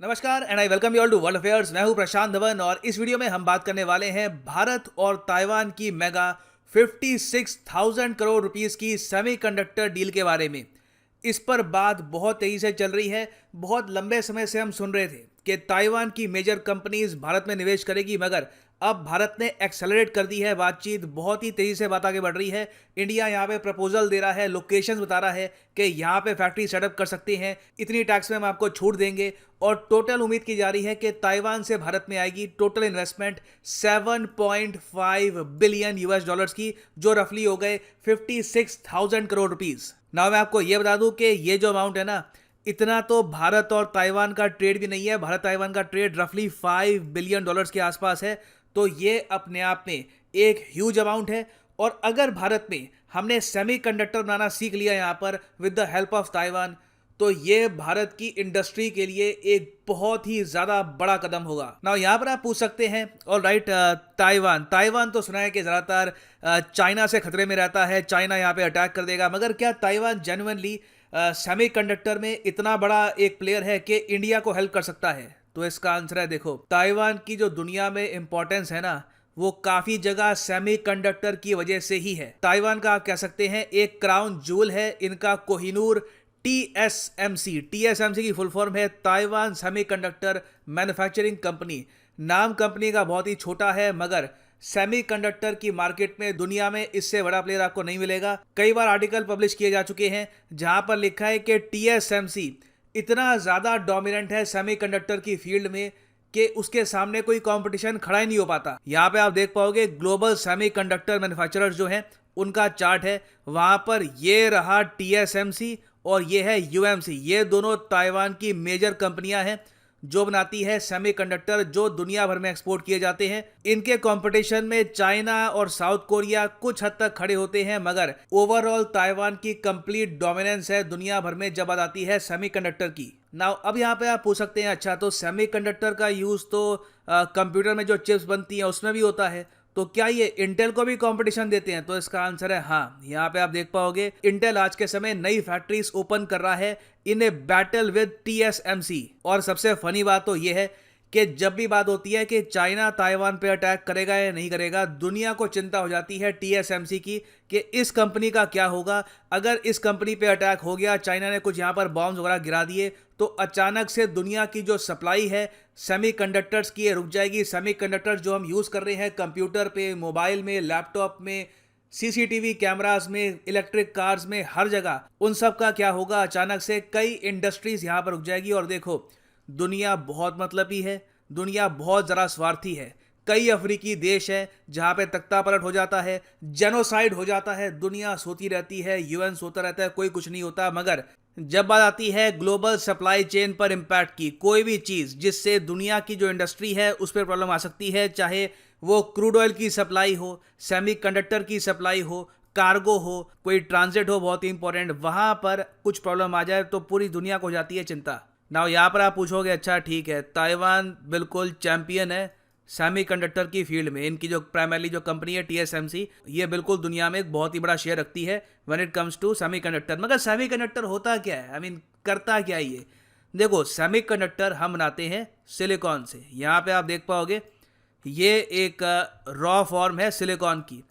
नमस्कार and I welcome you all to world affairs. मैं हूं प्रशांत धवन और इस वीडियो में हम बात करने वाले हैं भारत और ताइवान की मेगा 56,000 करोड़ रुपीस की सेमीकंडक्टर डील के बारे में। इस पर बात बहुत तेजी से चल रही है। बहुत लंबे समय से हम सुन रहे थे कि ताइवान की मेजर कंपनीज भारत में निवेश करेगी, मगर अब भारत ने एक्सेलरेट कर दी है बातचीत। बहुत ही तेजी से बात आगे बढ़ रही है। इंडिया यहाँ पे प्रपोजल दे रहा है, लोकेशंस बता रहा है कि यहाँ पे फैक्ट्री सेटअप कर सकते हैं, इतनी टैक्स में हम आपको छूट देंगे। और टोटल उम्मीद की जा रही है कि ताइवान से भारत में आएगी total investment 7.5 billion US dollars की, जो रफली हो गए 56,000 करोड़ रुपीस। ना मैं आपको ये बता दूं कि ये जो अमाउंट है ना, इतना तो भारत और ताइवान का ट्रेड भी नहीं है। भारत ताइवान का ट्रेड रफली 5 बिलियन डॉलर्स के आसपास है। तो ये अपने आप में एक ह्यूज अमाउंट है। और अगर भारत में हमने सेमीकंडक्टर बनाना सीख लिया यहाँ पर with the help of Taiwan, तो ये भारत की इंडस्ट्री के लिए एक बहुत ही ज़्यादा बड़ा कदम होगा। ना यहाँ पर आप पूछ सकते हैं, ऑल राइट, ताइवान तो सुना है कि ज़्यादातर चाइना से खतरे में रहता है, चाइना यहाँ पे अटैक कर देगा, मगर क्या ताइवान जेन्युइनली सेमीकंडक्टर में इतना बड़ा एक प्लेयर है कि इंडिया को हेल्प कर सकता है? तो इसका आंसर है, देखो, ताइवान की जो दुनिया में इंपॉर्टेंस है ना, वो काफी जगह सेमीकंडक्टर की वजह से ही है। ताइवान का आप कह सकते हैं एक क्राउन जूल है इनका कोहिनूर टीएसएमसी। टीएसएमसी की फुल फॉर्म है ताइवान सेमीकंडक्टर मैन्युफैक्चरिंग कंपनी। नाम कंपनी का बहुत ही छोटा है, मगर सेमीकंडक्टर की मार्केट में दुनिया में इससे बड़ा प्लेयर आपको नहीं मिलेगा। कई बार आर्टिकल पब्लिश किए जा चुके हैं जहां पर लिखा है कि टीएसएमसी इतना ज़्यादा डोमिनेंट है सेमीकंडक्टर की फील्ड में कि उसके सामने कोई कंपटीशन खड़ा ही नहीं हो पाता। यहाँ पे आप देख पाओगे ग्लोबल सेमीकंडक्टर मैन्युफैक्चरर्स जो हैं उनका चार्ट है, वहाँ पर ये रहा टीएसएमसी और ये है यूएमसी। ये दोनों ताइवान की मेजर कंपनियां हैं जो बनाती है सेमीकंडक्टर जो दुनिया भर में एक्सपोर्ट किए जाते हैं। इनके कंपटीशन में चाइना और साउथ कोरिया कुछ हद तक खड़े होते हैं, मगर ओवरऑल ताइवान की कंप्लीट डोमिनेंस है दुनिया भर में जब बात आती है सेमीकंडक्टर की। नाउ अब यहाँ पे आप पूछ सकते हैं, अच्छा तो सेमीकंडक्टर का यूज तो कंप्यूटर में जो चिप्स बनती हैं उसमें भी होता है, तो क्या ये इंटेल को भी कंपटीशन देते हैं? तो इसका आंसर है हाँ। यहाँ पे आप देख पाओगे इंटेल आज के समय नई फैक्ट्रीज ओपन कर रहा है इन ए बैटल विद टीएसएमसी। और सबसे फनी बात तो ये है कि जब भी बात होती है कि चाइना ताइवान पे अटैक करेगा या नहीं करेगा, दुनिया को चिंता हो जाती है टीएसएमसी की कि इस कंपनी का क्या होगा। अगर इस कंपनी पे अटैक हो गया, चाइना ने कुछ यहाँ पर बॉम्ब्स वगैरह गिरा दिए, तो अचानक से दुनिया की जो सप्लाई है सेमीकंडक्टर्स की रुक जाएगी। सेमीकंडक्टर्स जो हम यूज़ कर रहे हैं कंप्यूटर पे, मोबाइल में, लैपटॉप में, सीसीटीवी कैमरास में, इलेक्ट्रिक कार्स में, हर जगह, उन सब का क्या होगा? अचानक से कई इंडस्ट्रीज यहाँ पर रुक जाएगी। और देखो, दुनिया बहुत मतलबी है, दुनिया बहुत ज़रा स्वार्थी है। कई अफ्रीकी देश है जहाँ पे तख्ता पलट हो जाता है, जेनोसाइड हो जाता है, दुनिया सोती रहती है, यूएन सोता रहता है, कोई कुछ नहीं होता। मगर जब बात आती है ग्लोबल सप्लाई चेन पर इम्पैक्ट की, कोई भी चीज़ जिससे दुनिया की जो इंडस्ट्री है उस पर प्रॉब्लम आ सकती है, चाहे वो क्रूड ऑयल की सप्लाई हो, सेमीकंडक्टर की सप्लाई हो, कार्गो हो, कोई ट्रांजिट हो, बहुत ही इंपॉर्टेंट, वहाँ पर कुछ प्रॉब्लम आ जाए तो पूरी दुनिया को हो जाती है चिंता। नाउ यहाँ पर आप पूछोगे, अच्छा ठीक है, ताइवान बिल्कुल चैंपियन है सेमीकंडक्टर की फील्ड में। इनकी जो प्राइमरली जो कंपनी है टीएसएमसी, ये बिल्कुल दुनिया में एक बहुत ही बड़ा शेयर रखती है when it comes to semiconductor. मगर सेमीकंडक्टर होता क्या है? आई मीन करता क्या है ये? देखो, सेमीकंडक्टर हम बनाते हैं सिलिकॉन से। यहाँ पे आप देख पाओगे ये एक रॉ फॉर्म है सिलिकॉन की।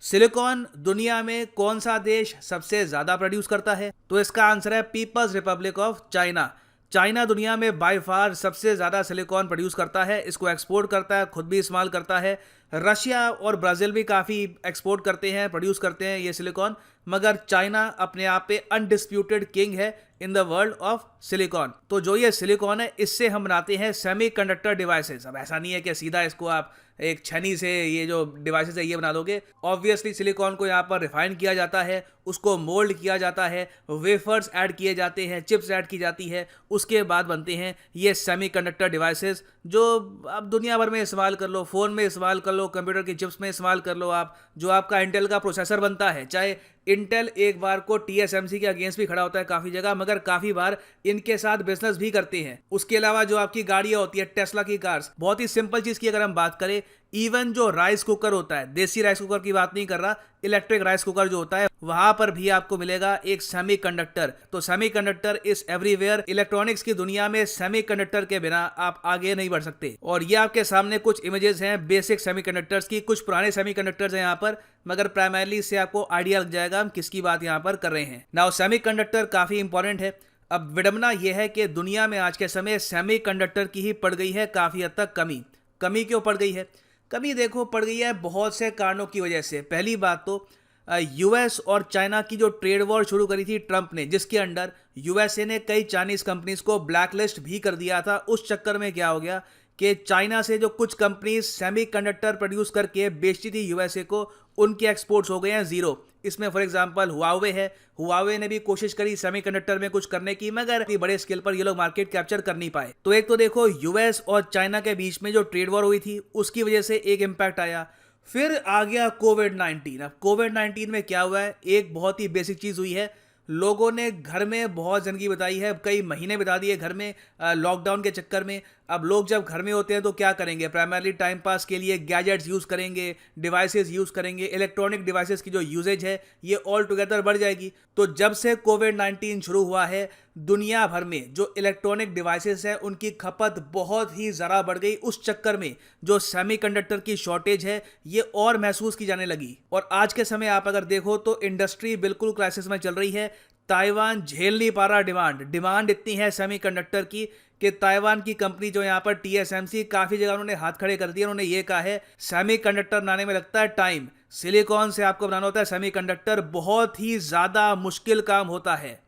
सिलिकॉन दुनिया में कौन सा देश सबसे ज़्यादा प्रोड्यूस करता है? तो इसका आंसर है people's republic of China. China दुनिया में बाय फार सबसे ज़्यादा सिलिकॉन प्रोड्यूस करता है, इसको एक्सपोर्ट करता है, खुद भी इस्तेमाल करता है। रशिया और ब्राज़ील भी काफ़ी एक्सपोर्ट करते हैं, प्रोड्यूस करते हैं ये सिलिकॉन, मगर चाइना अपने आप पे अनडिस्प्यूटेड किंग है in the world of silicon. तो जो ये सिलिकॉन है, इससे हम बनाते हैं सेमीकंडक्टर डिवाइसेस। अब ऐसा नहीं है कि सीधा इसको आप एक छनी से ये जो डिवाइसेस है ये बना दोगे। ऑब्वियसली सिलिकॉन को यहाँ पर रिफाइन किया जाता है, उसको मोल्ड किया जाता है, वेफर्स ऐड किए जाते हैं, चिप्स ऐड की जाती है, उसके बाद बनते हैं ये सेमीकंडक्टर डिवाइसेस जो आप दुनिया भर में इस्तेमाल कर लो, फ़ोन में इस्तेमाल कर लो, कंप्यूटर की चिप्स में इस्तेमाल कर लो। आप जो आपका इंटेल का प्रोसेसर बनता है, चाहे इंटेल एक बार को टीएसएमसी के अगेंस्ट भी खड़ा होता है काफ़ी जगह, मगर काफ़ी बार इनके साथ बिजनेस भी करते हैं। उसके अलावा जो आपकी गाड़ियाँ होती है, टेस्ला की कार्स, बहुत ही सिंपल चीज़ की अगर हम बात करें, इवन जो राइस कुकर होता है, देसी राइस कुकर की बात नहीं कर रहा, इलेक्ट्रिक राइस कुकर जो होता है, वहां पर भी आपको मिलेगा एक सेमीकंडक्टर। तो सेमीकंडक्टर इज एवरीवेयर। इलेक्ट्रॉनिक्स की दुनिया में सेमीकंडक्टर के बिना आप आगे नहीं बढ़ सकते। और ये आपके सामने कुछ इमेजेस हैं बेसिक सेमीकंडक्टर्स की। कुछ पुराने सेमीकंडक्टर्स हैं यहाँ पर, मगर प्राइमरली से आपको आइडिया लग जाएगा हम किसकी बात यहाँ पर कर रहे हैं। नाउ सेमीकंडक्टर काफी इंपॉर्टेंट है। अब विडंबना यह है कि दुनिया में आज के समय सेमीकंडक्टर की ही पड़ गई है काफी हद तक कमी। कमी क्यों पड़ गई है? कमी देखो पड़ गई है बहुत से कारणों की वजह से। पहली बात तो यूएस और चाइना की जो ट्रेड वॉर शुरू करी थी ट्रंप ने, जिसके अंडर यूएसए ने कई चाइनीज कंपनीज को ब्लैकलिस्ट भी कर दिया था। उस चक्कर में क्या हो गया कि चाइना से जो कुछ कंपनीज सेमीकंडक्टर प्रोड्यूस करके बेचती थी यूएसए को, उनके एक्सपोर्ट्स हो गए हैं जीरो। इसमें फॉर एग्जांपल हुआवे है। हुआवे ने भी कोशिश करी सेमीकंडक्टर में कुछ करने की, मगर इतनी बड़े स्केल पर ये लोग मार्केट कैप्चर कर नहीं पाए। तो एक तो देखो यूएस और चाइना के बीच में जो ट्रेड वॉर हुई थी उसकी वजह से एक इम्पैक्ट आया। फिर आ गया कोविड-19। अब कोविड-19 में क्या हुआ है, एक बहुत ही बेसिक चीज हुई है। लोगों ने घर में बहुत जिंदगी बिताई है, कई महीने बिता दिए घर में लॉकडाउन के चक्कर में। अब लोग जब घर में होते हैं तो क्या करेंगे? प्राइमरली टाइम पास के लिए गैजेट्स यूज़ करेंगे, डिवाइसेस यूज़ करेंगे। इलेक्ट्रॉनिक डिवाइसेस की जो यूजेज है ये ऑल टुगेदर बढ़ जाएगी। तो जब से कोविड-19 शुरू हुआ है, दुनिया भर में जो इलेक्ट्रॉनिक डिवाइसेस हैं उनकी खपत बहुत ही ज़रा बढ़ गई। उस चक्कर में जो सेमीकंडक्टर की शॉर्टेज है ये और महसूस की जाने लगी। और आज के समय आप अगर देखो तो इंडस्ट्री बिल्कुल क्राइसिस में चल रही है। ताइवान झेल नहीं पा रहा डिमांड इतनी है सेमीकंडक्टर की कि ताइवान की कंपनी जो यहाँ पर TSMC, काफ़ी जगह उन्होंने हाथ खड़े कर दिए। उन्होंने ये कहा है सेमीकंडक्टर बनाने में लगता है टाइम। सिलिकॉन से आपको बनाना होता है सेमीकंडक्टर, बहुत ही ज़्यादा मुश्किल काम होता है।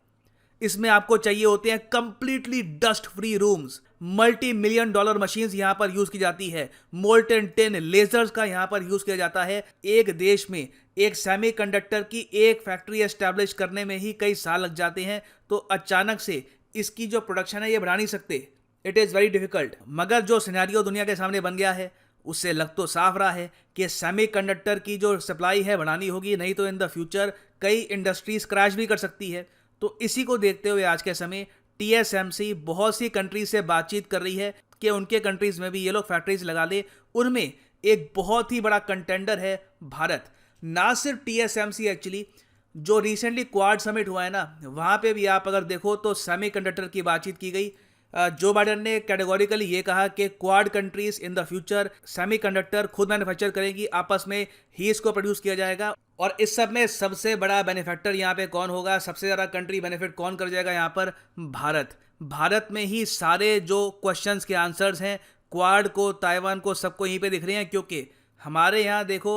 इसमें आपको चाहिए होते हैं completely dust free rooms. $multi-million machines यहां पर यूज की जाती है। मोल्टन टिन लेजर्स का यहां पर यूज किया जाता है। एक देश में एक सेमीकंडक्टर की एक फैक्ट्री एस्टैब्लिश करने में ही कई साल लग जाते हैं। तो अचानक से इसकी जो प्रोडक्शन है ये बढ़ा नहीं सकते। It is very difficult. मगर जो सिनेरियो दुनिया के सामने बन गया है उससे लग तो साफ रहा है कि सेमीकंडक्टर की जो सप्लाई है बढ़ानी होगी, नहीं तो इन द फ्यूचर कई इंडस्ट्रीज क्रैश भी कर सकती है। तो इसी को देखते हुए आज के समय TSMC बहुत सी कंट्रीज से बातचीत कर रही है कि उनके कंट्रीज में भी ये लोग फैक्ट्रीज लगा ले। उनमें एक बहुत ही बड़ा कंटेंडर है भारत। ना सिर्फ TSMC, एक्चुअली जो रिसेंटली क्वाड समिट हुआ है ना, वहाँ पे भी आप अगर देखो तो सेमीकंडक्टर की बातचीत की गई। जो बाइडन ने कैटेगोरिकली ये कहा कि quad countries in the future semiconductor खुद मैन्युफैक्चर करेंगी, आपस में ही इसको प्रोड्यूस किया जाएगा। और इस सब में सबसे बड़ा बेनिफैक्टर यहाँ पे कौन होगा? सबसे ज़्यादा कंट्री बेनिफिट कौन कर जाएगा यहाँ पर? भारत। भारत में ही सारे जो क्वेश्चंस के आंसर्स हैं क्वाड को, ताइवान को, सबको यहीं पे दिख रहे हैं। क्योंकि हमारे यहाँ देखो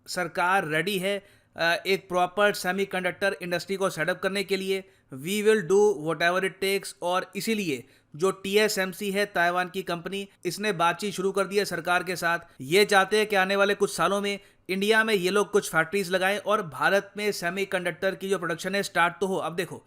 सरकार रेडी है एक प्रॉपर सेमीकंडक्टर इंडस्ट्री को सेटअप करने के लिए। We will do whatever it takes. और इसीलिए जो TSMC है ताइवान की कंपनी, इसने बातचीत शुरू कर दी है सरकार के साथ। ये चाहते हैं कि आने वाले कुछ सालों में इंडिया में ये लोग कुछ फैक्ट्रीज लगाएं और भारत में सेमीकंडक्टर की जो प्रोडक्शन है स्टार्ट तो हो। अब देखो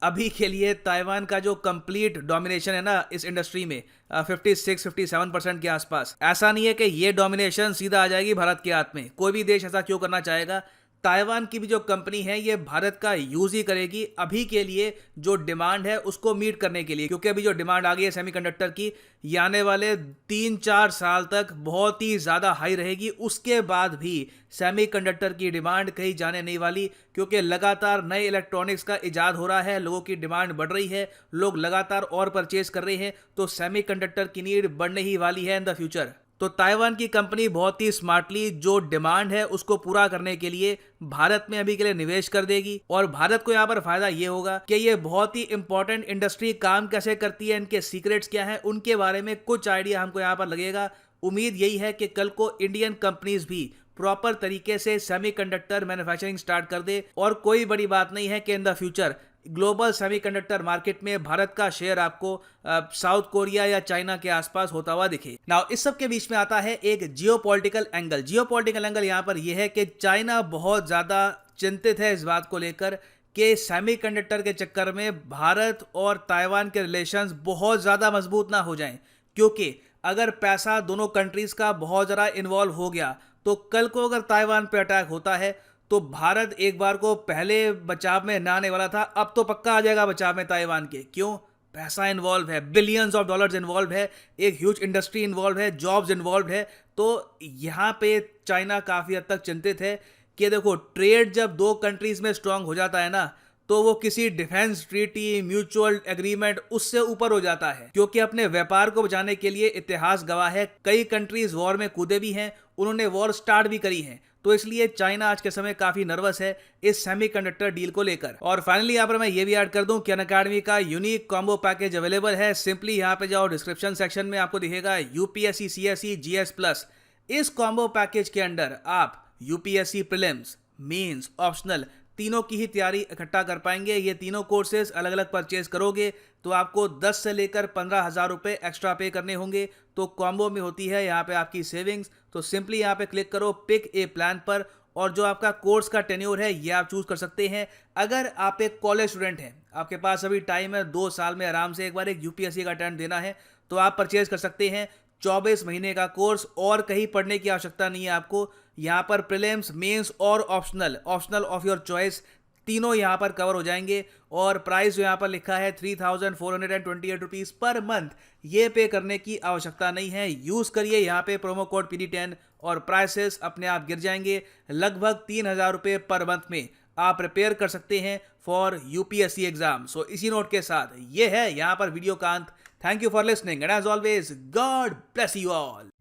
अभी के लिए ताइवान का जो कंप्लीट डोमिनेशन है ना इस इंडस्ट्री में 56-57% के आसपास। ऐसा नहीं है कि ये डोमिनेशन सीधा आ जाएगी भारत के हाथ में। कोई भी देश ऐसा क्यों करना चाहेगा? ताइवान की भी जो कंपनी है ये भारत का यूज ही करेगी अभी के लिए जो डिमांड है उसको मीट करने के लिए। क्योंकि अभी जो डिमांड आ गई है सेमीकंडक्टर की, ये आने वाले 3-4 साल तक बहुत ही ज़्यादा हाई रहेगी। उसके बाद भी सेमीकंडक्टर की डिमांड कहीं जाने नहीं वाली, क्योंकि लगातार नए इलेक्ट्रॉनिक्स का इजाद हो रहा है, लोगों की डिमांड बढ़ रही है, लोग लगातार और परचेज कर रहे हैं। तो सेमीकंडक्टर की नीड बढ़ने ही वाली है इन द फ्यूचर। तो ताइवान की कंपनी बहुत ही स्मार्टली जो डिमांड है उसको पूरा करने के लिए भारत में अभी के लिए निवेश कर देगी। और भारत को यहाँ पर फायदा ये होगा कि ये बहुत ही इंपॉर्टेंट इंडस्ट्री काम कैसे करती है, इनके सीक्रेट्स क्या हैं, उनके बारे में कुछ आइडिया हमको यहाँ पर लगेगा। उम्मीद यही है कि कल को इंडियन कंपनीज भी प्रॉपर तरीके से सेमीकंडक्टर मैन्युफैक्चरिंग स्टार्ट कर दे। और कोई बड़ी बात नहीं है कि in the future global semiconductor market में भारत का शेयर आपको साउथ कोरिया या चाइना के आसपास होता हुआ दिखे। नाउ इस सब के बीच में आता है एक जियोपॉलिटिकल एंगल। जियोपॉलिटिकल एंगल यहाँ पर यह है कि चाइना बहुत ज्यादा चिंतित है इस बात को लेकर कि सेमीकंडक्टर के चक्कर में भारत और ताइवान के रिलेशंस बहुत ज्यादा मजबूत ना हो जाएं। क्योंकि अगर पैसा दोनों कंट्रीज का बहुत ज्यादा इन्वॉल्व हो गया तो कल को अगर ताइवान पे अटैक होता है तो भारत एक बार को पहले बचाव में ना आने वाला था, अब तो पक्का आ जाएगा बचाव में ताइवान के। क्यों? पैसा इन्वॉल्व है, बिलियंस ऑफ डॉलर्स इन्वॉल्व है, एक ह्यूज इंडस्ट्री इन्वॉल्व है, जॉब्स इन्वॉल्व है। तो यहाँ पे चाइना काफ़ी हद तक चिंतित है कि देखो ट्रेड जब दो कंट्रीज में स्ट्रांग हो जाता है ना, तो वो किसी डिफेंस ट्रीटी, म्यूचुअल एग्रीमेंट उससे ऊपर हो जाता है, क्योंकि अपने व्यापार को बचाने के लिए इतिहास गवाह है कई कंट्रीज वॉर में कूदे भी हैं, उन्होंने वॉर स्टार्ट भी करी है। तो इसलिए चाइना आज के समय काफी नर्वस है इस सेमीकंडक्टर डील को लेकर। और फाइनली यहाँ पर मैं ये भी ऐड कर दूं कि अनअकैडमी का यूनिक कॉम्बो पैकेज अवेलेबल है। सिंपली यहाँ पे जाओ, डिस्क्रिप्शन सेक्शन में आपको दिखेगा यूपीएससी सीएसई जीएस प्लस। इस कॉम्बो पैकेज के अंडर आप यूपीएससी प्रीलिम्स, मेंस, ऑप्शनल तीनों की ही तैयारी इकट्ठा कर पाएंगे। ये तीनों कोर्सेज अलग अलग परचेज करोगे तो आपको 10 से लेकर 15,000 रुपए एक्स्ट्रा पे करने होंगे। तो कॉम्बो में होती है यहाँ पे आपकी सेविंग्स। तो सिंपली यहाँ पे क्लिक करो पिक ए प्लान पर, और जो आपका कोर्स का टेन्योर है ये आप चूज कर सकते हैं। अगर आप एक कॉलेज स्टूडेंट हैं, आपके पास अभी टाइम है 2 साल में आराम से एक बार एक यूपीएससी का अटेम्प्ट देना है, तो आप परचेज कर सकते हैं 24 महीने का कोर्स। और कहीं पढ़ने की आवश्यकता नहीं है आपको। यहाँ पर प्रीलिम्स, मेंस और ऑप्शनल ऑफ योर चॉइस तीनों यहाँ पर कवर हो जाएंगे। और प्राइस जो यहाँ पर लिखा है 3,428 रुपीज पर मंथ, ये पे करने की आवश्यकता नहीं है। यूज करिए यहाँ पे प्रोमो कोड PD10 और प्राइसेस अपने आप गिर जाएंगे। लगभग 3,000 रुपये पर मंथ में आप प्रिपेयर कर सकते हैं फॉर यूपीएससी एग्जाम। सो इसी नोट के साथ ये है यहाँ पर वीडियो का अंत। Thank you for listening and as always God bless you all.